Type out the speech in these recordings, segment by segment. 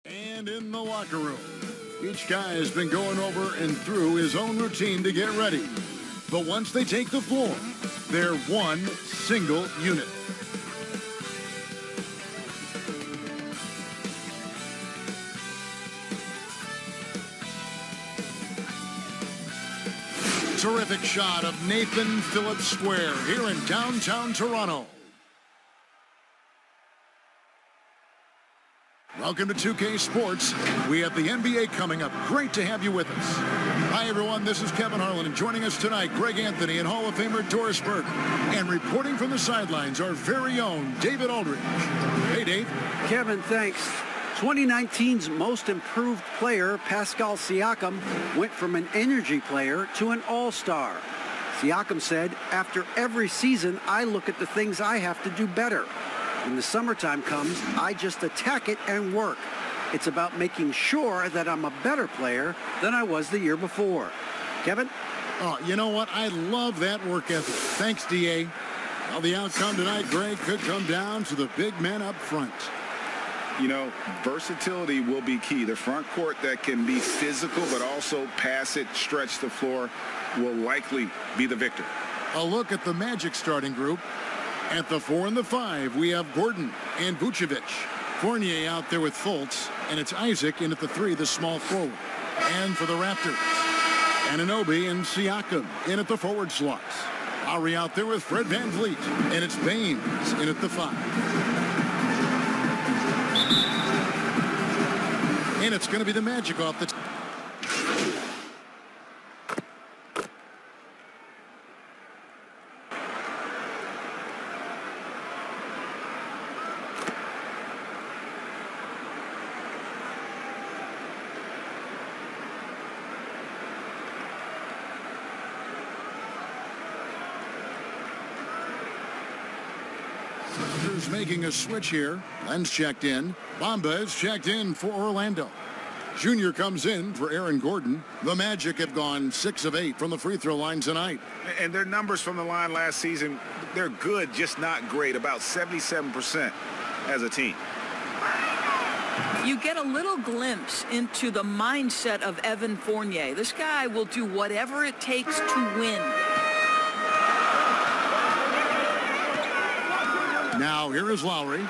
And in the locker room, each guy has been going over and through his own routine to get ready. But once they take the floor, they're one single unit. Terrific shot of Nathan Phillips Square here in downtown Toronto. Welcome to 2K Sports. We have the NBA coming up. Great to have you with us. Hi, everyone. This is Kevin Harlan, and joining us tonight, Greg Anthony and Hall of Famer Doris Burke. And reporting from the sidelines, our very own David Aldridge. Hey, Dave. Kevin, thanks. 2019's most improved player, Pascal Siakam, went from an energy player to an all-star. Siakam said, after every season, I look at the things I have to do better. When the summertime comes, I just attack it and work. It's about making sure that I'm a better player than I was the year before. Kevin? Oh, you know what? I love that work ethic. Thanks, D.A. Well, the outcome tonight, Greg, could come down to the big men up front. You know, versatility will be key. The front court that can be physical but also pass it, stretch the floor, will likely be the victor. A look at the Magic starting group. At the 4 and the 5, we have Gordon and Vucevic. Fournier out there with Fultz, and it's Isaac in at the 3, the small forward. And for the Raptors, Anunoby and Siakam in at the forward slots. Lowry out there with Fred VanVleet, and it's Baines in at the 5. And it's going to be the Magic off the making a switch here. Len's checked in. Bamba is checked in for Orlando. Junior comes in for Aaron Gordon. The Magic have gone 6 of 8 from the free throw line tonight. And their numbers from the line last season, they're good, just not great. About 77% as a team. You get a little glimpse into the mindset of Evan Fournier. This guy will do whatever it takes to win. Now, here is Lowry.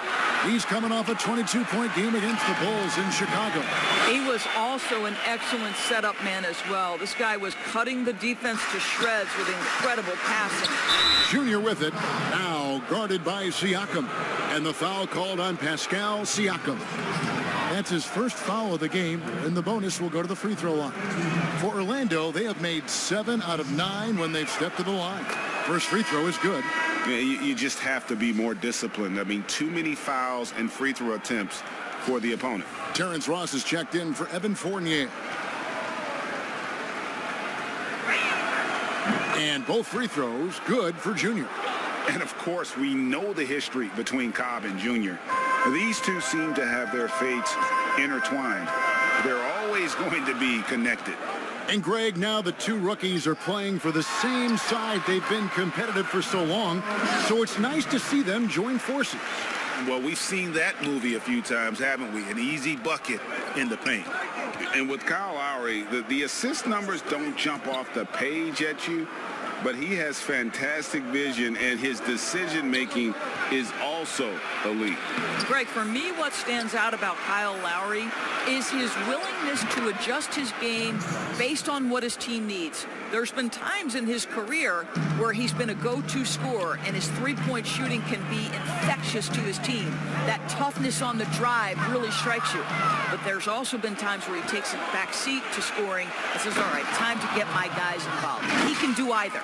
He's coming off a 22-point game against the Bulls in Chicago. He was also an excellent setup man as well. This guy was cutting the defense to shreds with incredible passing. Junior with it. Now guarded by Siakam. And the foul called on Pascal Siakam. That's his first foul of the game, and the bonus will go to the free throw line. For Orlando, they have made 7 out of 9 when they've stepped to the line. First free throw is good. Yeah, you just have to be more disciplined. I mean, too many fouls and free throw attempts for the opponent. Terrence Ross is checked in for Evan Fournier. And both free throws good for Junior. And, of course, we know the history between Cobb and Junior. These two seem to have their fates intertwined. They're always going to be connected. And, Greg, now the two rookies are playing for the same side. They've been competitive for so long, so it's nice to see them join forces. Well, we've seen that movie a few times, haven't we? An easy bucket in the paint. And with Kyle Lowry, the assist numbers don't jump off the page at you, but he has fantastic vision, and his decision-making is also elite. Greg, for me, what stands out about Kyle Lowry is his willingness to adjust his game based on what his team needs. There's been times in his career where he's been a go-to scorer, and his three-point shooting can be infectious to his team. That toughness on the drive really strikes you. But there's also been times where he takes a back seat to scoring and says, all right, time to get my guys involved. He can do either.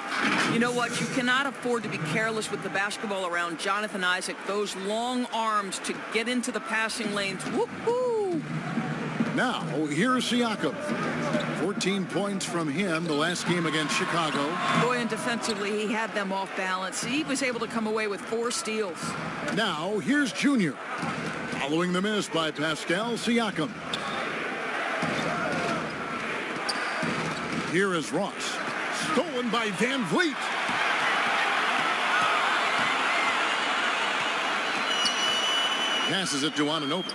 You know what? You cannot afford to be careless with the basketball around Jonathan Isaac. Those long arms to get into the passing lanes. Woo-hoo! Now, here's Siakam. 14 points from him the last game against Chicago. Boy, and defensively, he had them off balance. He was able to come away with 4 steals. Now, here's Junior. Following the miss by Pascal Siakam. Here is Ross. Stolen by VanVleet. Passes it to Anunoby.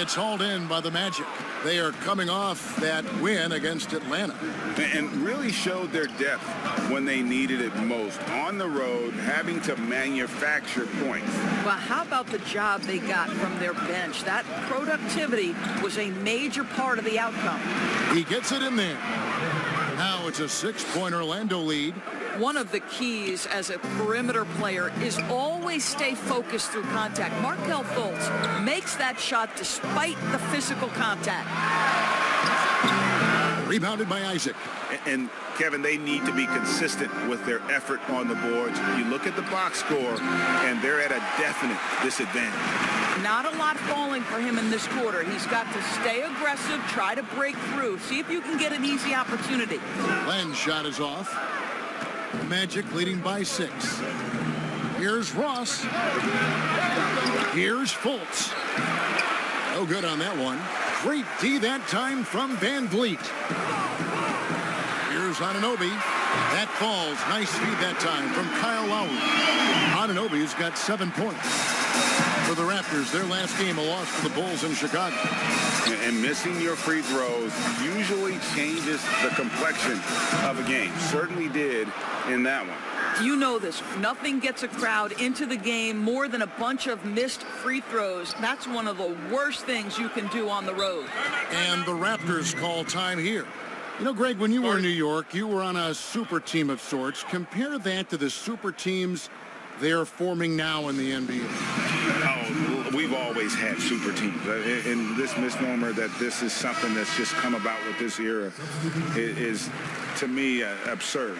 it's hauled in by the Magic. They are coming off that win against Atlanta. And really showed their depth when they needed it most. On the road, having to manufacture points. Well, how about the job they got from their bench? That productivity was a major part of the outcome. He gets it in there. Now it's a 6-point Orlando lead. One of the keys as a perimeter player is always stay focused through contact. Markelle Fultz makes that shot despite the physical contact. Rebounded by Isaac. And Kevin, they need to be consistent with their effort on the boards. You look at the box score, and they're at a definite disadvantage. Not a lot falling for him in this quarter. He's got to stay aggressive, try to break through, see if you can get an easy opportunity. Len's shot is off. Magic leading by 6. Here's Ross. Here's Fultz. No good on that one. Great D that time from Van Vliet. Here's Anunoby. That falls. Nice feed that time from Kyle Lowry. Anunoby's got 7 points. For the Raptors, their last game, a loss to the Bulls in Chicago. And missing your free throws usually changes the complexion of a game. Certainly did in that one. You know this. Nothing gets a crowd into the game more than a bunch of missed free throws. That's one of the worst things you can do on the road. And the Raptors call time here. You know, Greg, when you were in New York, you were on a super team of sorts. Compare that to the super teams they're forming now in the NBA. Oh, we've always had super teams. And this misnomer that this is something that's just come about with this era is to me, absurd.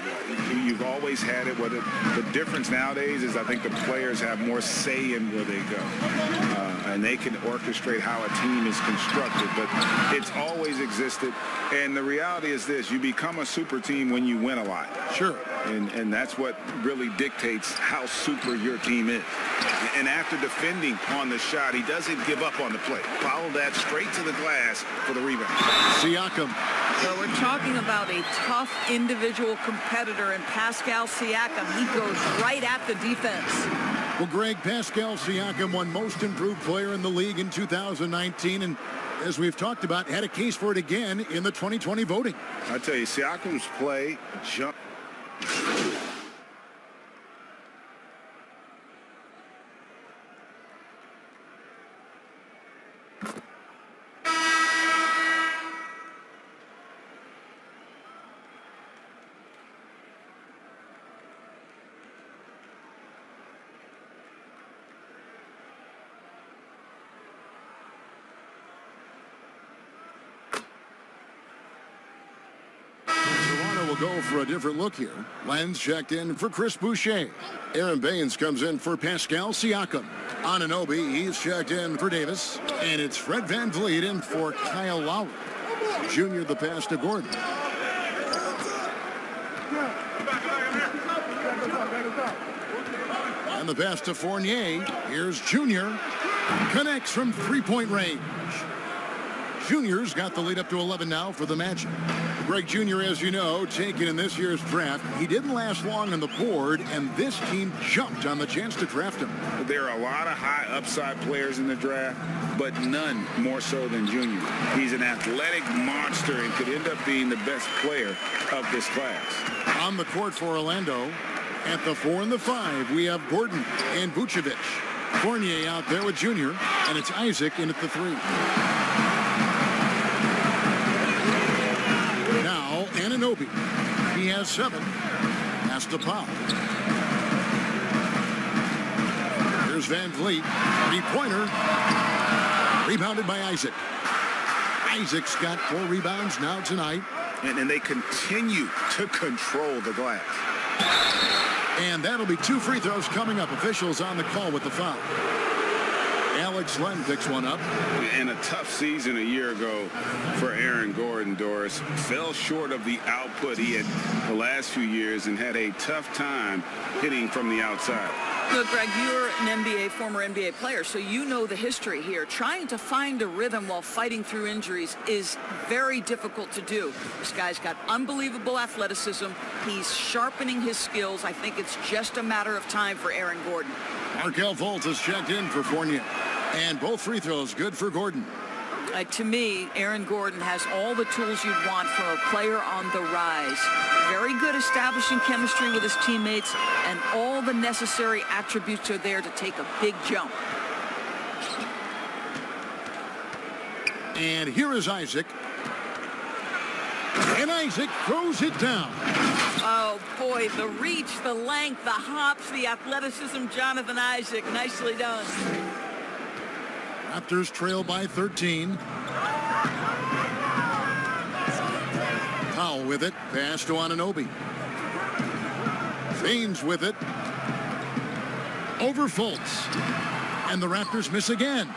You've always had it. The difference nowadays is I think the players have more say in where they go. And they can orchestrate how a team is constructed. But it's always existed. And the reality is this. You become a super team when you win a lot. Sure. And that's what really dictates how super your team is. And after defending on the shot, he doesn't give up on the play. Follow that straight to the glass for the rebound. Siakam. So we're talking about a tough individual competitor in Pascal Siakam. He goes right at the defense. Well, Greg, Pascal Siakam won Most Improved Player in the league in 2019, and as we've talked about, had a case for it again in the 2020 voting. I tell you, Siakam's play jump. Go for a different look here. Len's checked in for Chris Boucher. Aaron Baines comes in for Pascal Siakam. Anunoby, he's checked in for Davis. And it's Fred VanVleet in for Kyle Lowry. Junior the pass to Gordon. And the pass to Fournier. Here's Junior. Connects from three-point range. Junior's got the lead up to 11 now for the Magic. Greg Jr., as you know, taken in this year's draft. He didn't last long on the board, and this team jumped on the chance to draft him. There are a lot of high upside players in the draft, but none more so than Junior. He's an athletic monster and could end up being the best player of this class. On the court for Orlando, at the 4 and the 5, we have Gordon and Vucevic. Fournier out there with Junior, and it's Isaac in at the 3. Now, Anunoby. He has 7. Has to pop. Here's VanVleet. 3-pointer. Rebounded by Isaac. Isaac's got 4 rebounds now tonight. And they continue to control the glass. And that'll be 2 free throws coming up. Officials on the call with the foul. Alex Len picks one up. And a tough season a year ago for Aaron Gordon, Doris. Fell short of the output he had the last few years and had a tough time hitting from the outside. Look, Greg, you're an former NBA player, so you know the history here. Trying to find a rhythm while fighting through injuries is very difficult to do. This guy's got unbelievable athleticism. He's sharpening his skills. I think it's just a matter of time for Aaron Gordon. Markelle Fultz is checked in for Fournier. And both free throws good for Gordon. To me, Aaron Gordon has all the tools you'd want from a player on the rise. Very good establishing chemistry with his teammates, and all the necessary attributes are there to take a big jump. And here is Isaac. And Isaac throws it down. Oh, boy, the reach, the length, the hops, the athleticism, Jonathan Isaac. Nicely done. Raptors trail by 13. Powell with it. Pass to Anunoby. Baines with it. Over Fultz. And the Raptors miss again.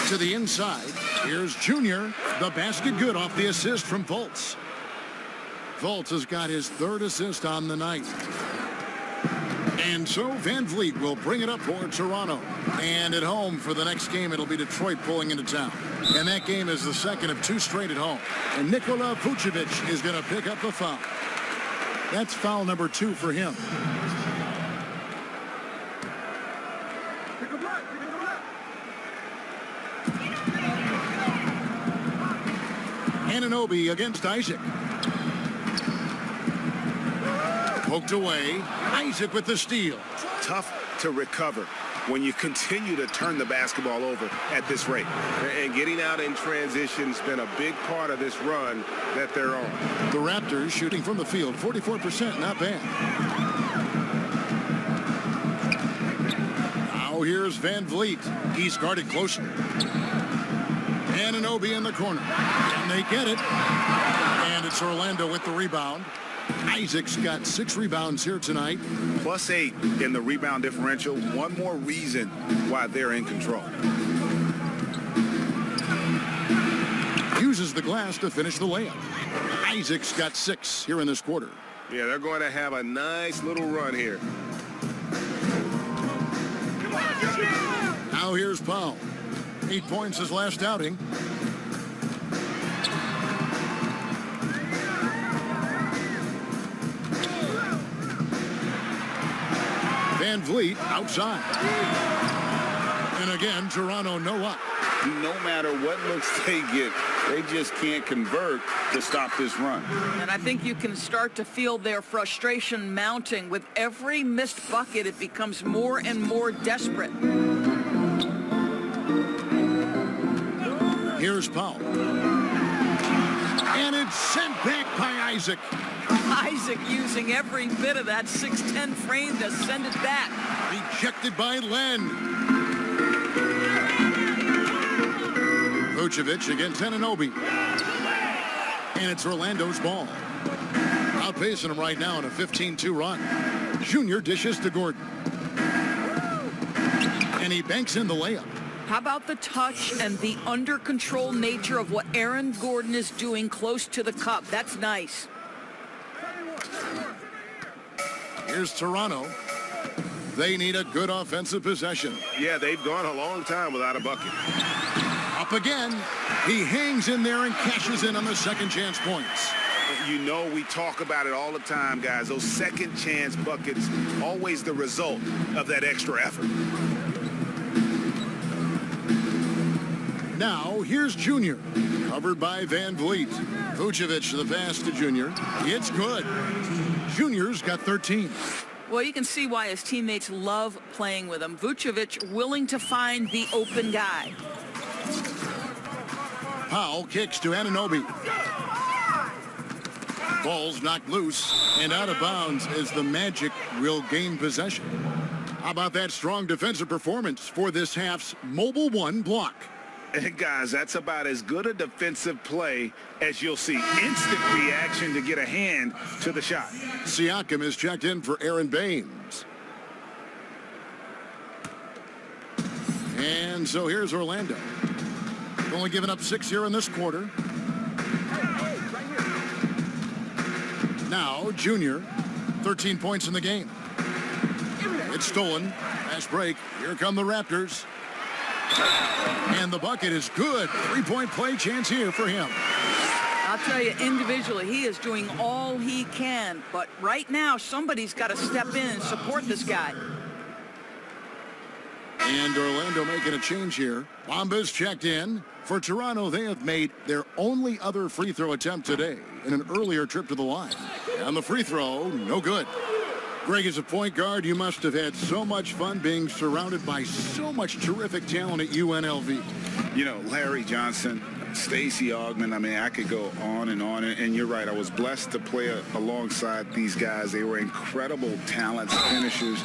To the inside. Here's Junior. The basket good off the assist from Fultz. Fultz has got his third assist on the night. And so Van Vliet will bring it up for Toronto. And at home for the next game, it'll be Detroit pulling into town. And that game is the second of 2 straight at home. And Nikola Vucevic is going to pick up the foul. That's foul number 2 for him. Anunoby against Isaac. Poked away. Isaac with the steal. Tough to recover when you continue to turn the basketball over at this rate. And getting out in transition's been a big part of this run that they're on. The Raptors shooting from the field, 44%, not bad. Now here's Van Vliet. He's guarded closely. Anunoby in the corner. And they get it. And it's Orlando with the rebound. Isaac's got 6 rebounds here tonight. +8 in the rebound differential. One more reason why they're in control. Uses the glass to finish the layup. Isaac's got 6 here in this quarter. Yeah, they're going to have a nice little run here. Now here's Powell. 8 points his last outing. Van Vliet outside. And again, Toronto no up. No matter what looks they get, they just can't convert to stop this run. And I think you can start to feel their frustration mounting. With every missed bucket, it becomes more and more desperate. Here's Powell. And it's sent back by Isaac. Isaac using every bit of that 6'10" frame to send it back. Rejected by Len. Vucevic against Anunoby. And it's Orlando's ball. Outpacing him right now in a 15-2 run. Junior dishes to Gordon. And he banks in the layup. How about the touch and the under control nature of what Aaron Gordon is doing close to the cup? That's nice. Here's Toronto. They need a good offensive possession. Yeah, they've gone a long time without a bucket. Up again. He hangs in there and cashes in on the second chance points. You know, we talk about it all the time, guys. Those second chance buckets, always the result of that extra effort. Now, here's Junior. Covered by Van Vliet. Vucevic the pass to Junior. It's good. Junior's got 13. Well, you can see why his teammates love playing with him. Vucevic willing to find the open guy. Powell kicks to Anunoby. Ball's knocked loose and out of bounds as the Magic will gain possession. How about that strong defensive performance for this half's Mobile One block? And guys, that's about as good a defensive play as you'll see. Instant reaction to get a hand to the shot. Siakam is checked in for Aaron Baines. And so here's Orlando. Only giving up 6 here in this quarter. Now, Junior, 13 points in the game. It's stolen. Fast break. Here come the Raptors. And the bucket is good. 3-point play chance here for him. I'll tell you, individually, he is doing all he can. But right now, somebody's got to step in and support this guy. And Orlando making a change here. Bamba's checked in. For Toronto, they have made their only other free throw attempt today in an earlier trip to the line. And the free throw, no good. Greg, as a point guard, you must have had so much fun being surrounded by so much terrific talent at UNLV. You know, Larry Johnson, Stacey Augmon, I mean, I could go on. And you're right, I was blessed to play alongside these guys. They were incredible talents, finishers.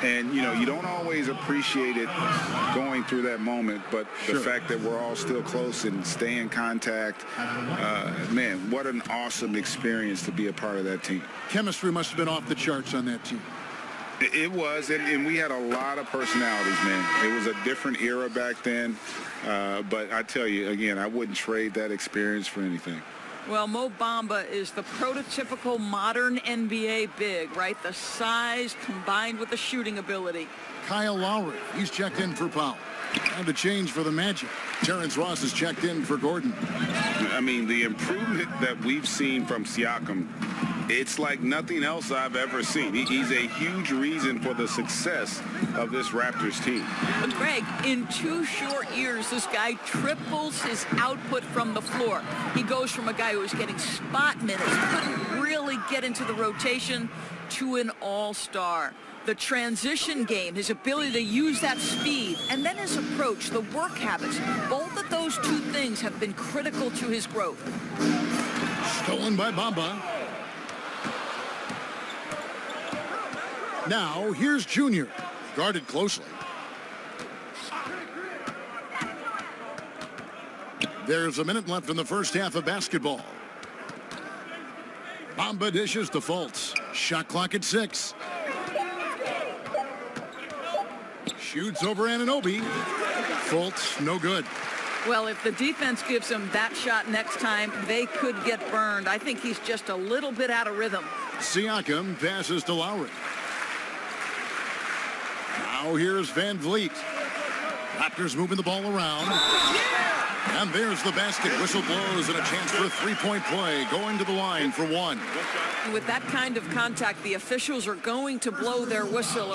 And, you know, you don't always appreciate it going through that moment, but the fact that we're all still close and stay in contact, man, what an awesome experience to be a part of that team. Chemistry must have been off the charts on that team. It was, and we had a lot of personalities, man. It was a different era back then, but I tell you, again, I wouldn't trade that experience for anything. Well, Mo Bamba is the prototypical modern NBA big, right? The size combined with the shooting ability. Kyle Lowry, he's checked in for Powell. And the change for the Magic. Terrence Ross is checked in for Gordon. I mean, the improvement that we've seen from Siakam, it's like nothing else I've ever seen. He's a huge reason for the success of this Raptors team. But Greg, in 2 short years, this guy triples his output from the floor. He goes from a guy who was getting spot minutes, couldn't really get into the rotation, to an all-star. The transition game, his ability to use that speed, and then his approach, the work habits, both of those 2 things have been critical to his growth. Stolen by Bamba. Now, here's Junior, guarded closely. There's a minute left in the first half of basketball. Bamba dishes to Fultz. Shot clock at 6. Shoots over Anunoby. Fultz, no good. Well, if the defense gives him that shot next time, they could get burned. I think he's just a little bit out of rhythm. Siakam passes to Lowry. Now here's Van Vliet. Raptors moving the ball around. And there's the basket. Whistle blows and a chance for a three-point play. Going to the line for 1. With that kind of contact, the officials are going to blow their whistle.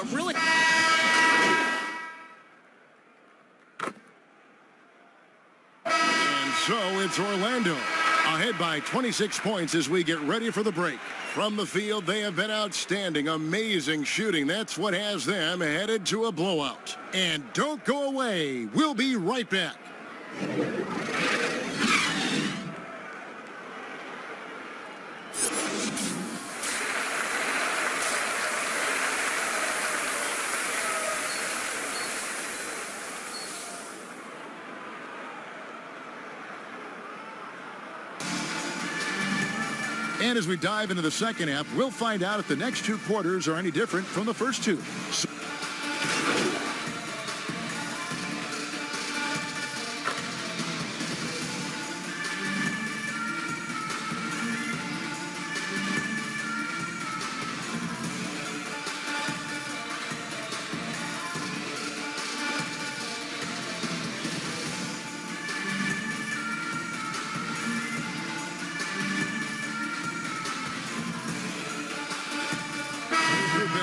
And so it's Orlando ahead by 26 points as we get ready for the break. From the field, they have been outstanding, amazing shooting. That's what has them headed to a blowout. And don't go away. We'll be right back. And as we dive into the second half, we'll find out if the next 2 quarters are any different from the first 2.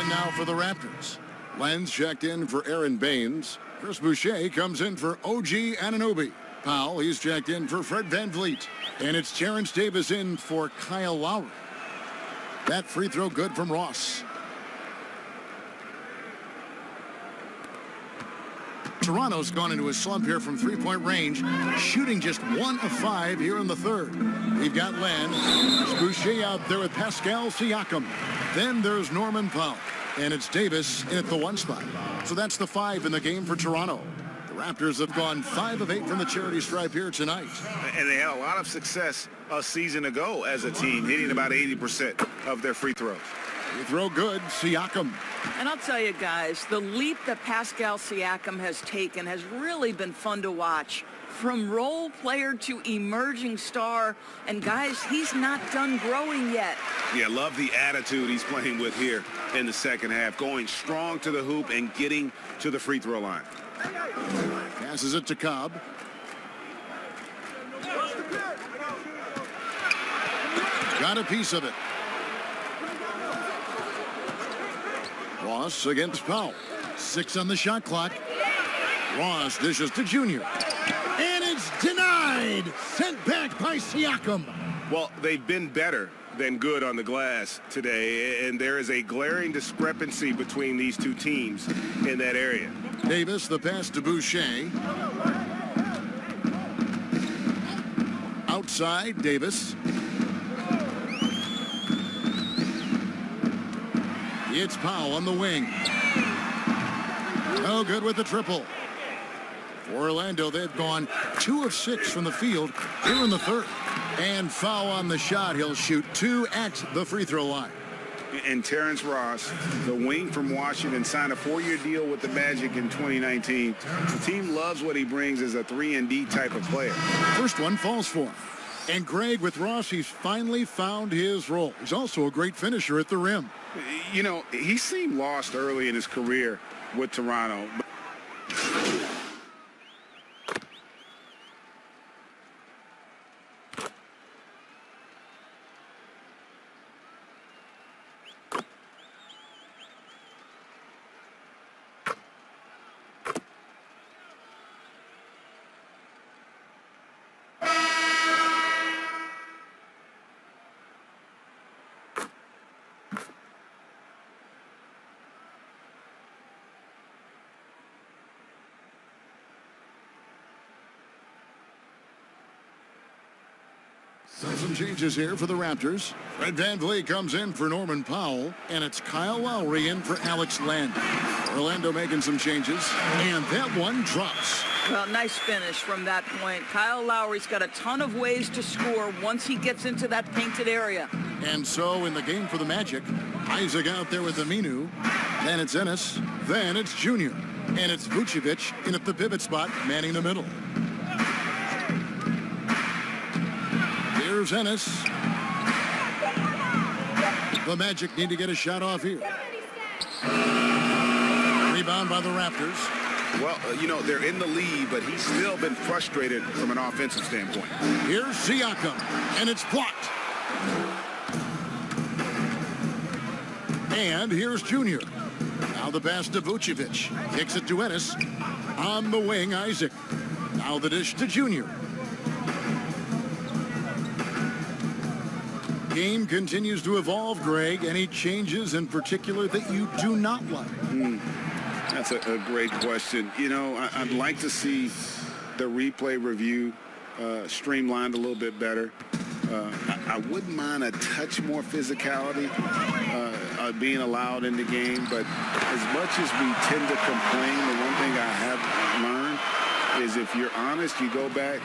Now for the Raptors. Lenz checked in for Aaron Baines. Chris Boucher comes in for OG Anunoby. Powell, he's checked in for Fred Van Vliet. And it's Terrence Davis in for Kyle Lowry. That free throw good from Ross. Toronto's gone into a slump here from three-point range, shooting just 1 of 5 here in the third. We've got Len. There's Boucher out there with Pascal Siakam. Then there's Norman Powell. And it's Davis in at the 1 spot. So that's the 5 in the game for Toronto. The Raptors have gone 5 of 8 from the charity stripe here tonight. And they had a lot of success a season ago as a team, hitting about 80% of their free throws. Free throw good, Siakam. And I'll tell you guys, the leap that Pascal Siakam has taken has really been fun to watch. From role player to emerging star. And guys, he's not done growing yet. Yeah, love the attitude he's playing with here in the second half. Going strong to the hoop and getting to the free throw line. Passes it to Cobb. Got a piece of it. Ross against Powell. 6 on the shot clock. Ross dishes to Junior. And it's denied. Sent back by Siakam. Well, they've been better than good on the glass today, and there is a glaring discrepancy between these two teams in that area. Davis, the pass to Boucher. Outside, Davis. It's Powell on the wing. No good with the triple. For Orlando, they've gone 2 of 6 from the field here in the third. And foul on the shot. He'll shoot 2 at the free throw line. And Terrence Ross, the wing from Washington, signed a 4-year deal with the Magic in 2019. The team loves what he brings as a 3-and-D type of player. First one falls for him. And Greg, with Ross, he's finally found his role. He's also a great finisher at the rim. You know, he seemed lost early in his career with Toronto. Some changes here for the Raptors. Fred VanVleet comes in for Norman Powell, and it's Kyle Lowry in for Alex Len. Orlando making some changes, and that one drops. Well, nice finish from that point. Kyle Lowry's got a ton of ways to score once he gets into that painted area. And so in the game for the Magic, Isaac out there with Aminu. Then it's Ennis. Then it's Junior. And it's Vucevic in at the pivot spot, manning the middle. Here's Ennis. The Magic need to get a shot off here. Rebound by the Raptors. Well, you know, they're in the lead, but he's still been frustrated from an offensive standpoint. Here's Siakam, and it's blocked. And here's Junior. Now the pass to Vucevic. Kicks it to Ennis. On the wing, Isaac. Now the dish to Junior. Game continues to evolve, Greg. Any changes in particular that you do not like? That's a great question. You know, I'd like to see the replay review streamlined a little bit better. I wouldn't mind a touch more physicality being allowed in the game, but as much as we tend to complain, the one thing I have learned is if you're honest, you go back,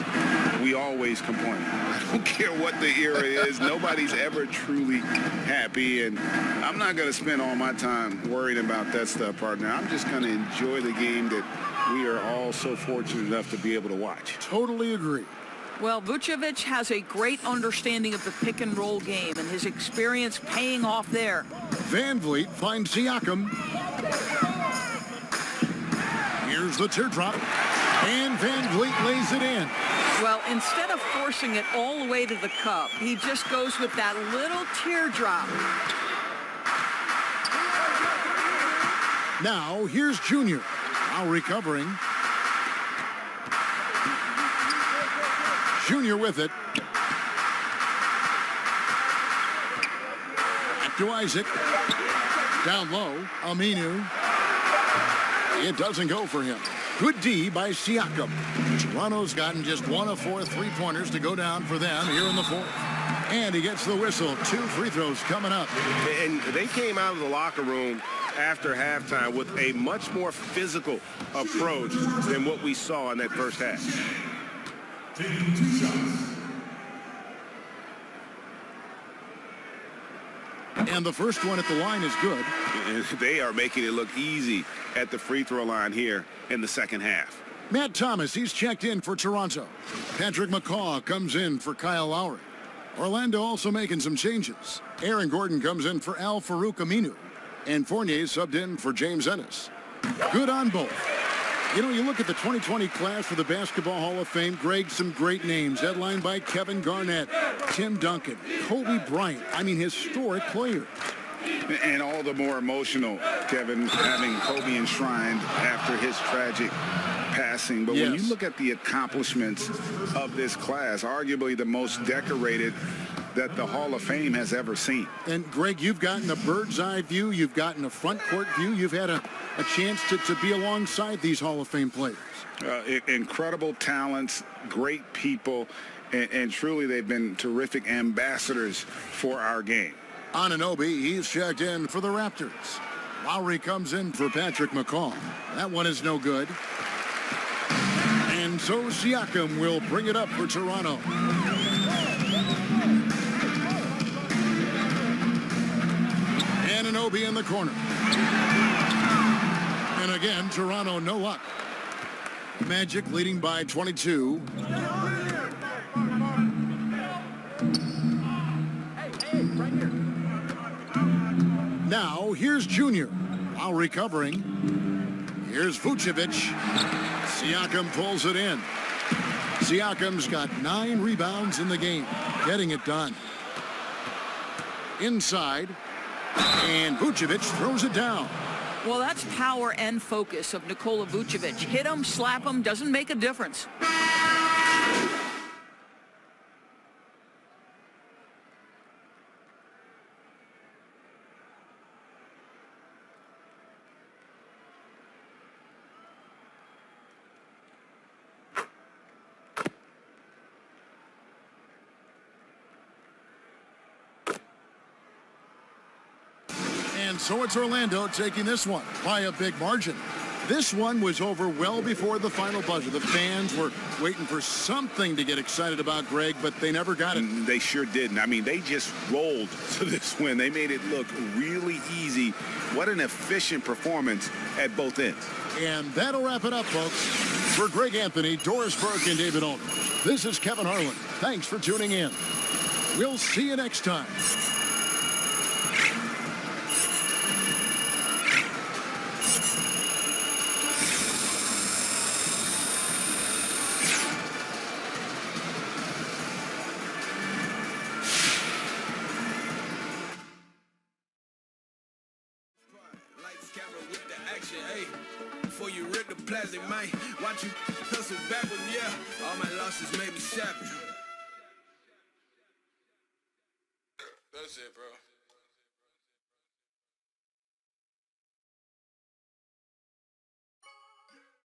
we always complain. I don't care what the era is. Nobody's ever truly happy, and I'm not going to spend all my time worrying about that stuff, partner. I'm just going to enjoy the game that we are all so fortunate enough to be able to watch. Totally agree. Well, Vucevic has a great understanding of the pick and roll game, and his experience paying off there. VanVleet finds Siakam. Here's the teardrop. And VanVleet lays it in. Well, instead of forcing it all the way to the cup, he just goes with that little teardrop. Now, here's Junior. Now recovering. Junior with it. Back to Isaac. Down low, Aminu. It doesn't go for him. Good D by Siakam. Toronto's gotten just 1 of 4 3-pointers to go down for them here in the fourth. And he gets the whistle. 2 free throws coming up. And they came out of the locker room after halftime with a much more physical approach than what we saw in that first half. And the first one at the line is good. And they are making it look easy at the free throw line here in the second half. Matt Thomas, he's checked in for Toronto. Patrick McCaw comes in for Kyle Lowry. Orlando also making some changes. Aaron Gordon comes in for Al Farouk Aminu. And Fournier subbed in for James Ennis. Good on both. You know, you look at the 2020 class for the Basketball Hall of Fame, Greg, some great names, headlined by Kevin Garnett, Tim Duncan, Kobe Bryant. I mean, historic players. And all the more emotional, Kevin, having Kobe enshrined after his tragic passing, but when you look at the accomplishments of this class, arguably the most decorated that the Hall of Fame has ever seen. And Greg, you've gotten a bird's eye view. You've gotten a front court view. You've had a chance to be alongside these Hall of Fame players. Incredible talents, great people, and truly they've been terrific ambassadors for our game. Anunoby, he's checked in for the Raptors. Lowry comes in for Patrick McCaw. That one is no good. And so Siakam will bring it up for Toronto. Anunoby in the corner. And again, Toronto no luck. Magic leading by 22. Now, here's Junior. Lowry covering. Here's Vucevic. Siakam pulls it in. Siakam's got 9 rebounds in the game. Getting it done. Inside. And Vucevic throws it down. Well, that's power and focus of Nikola Vucevic. Hit him, slap him, doesn't make a difference. And so it's Orlando taking this one by a big margin. This one was over well before the final buzzer. The fans were waiting for something to get excited about, Greg, but they never got it. They sure didn't. I mean, they just rolled to this win. They made it look really easy. What an efficient performance at both ends. And that'll wrap it up, folks. For Greg Anthony, Doris Burke, and David Olney, this is Kevin Harlan. Thanks for tuning in. We'll see you next time. Before you rip the plastic, man, watch you hustle backwards, yeah. All my losses made me savage. That's it, bro.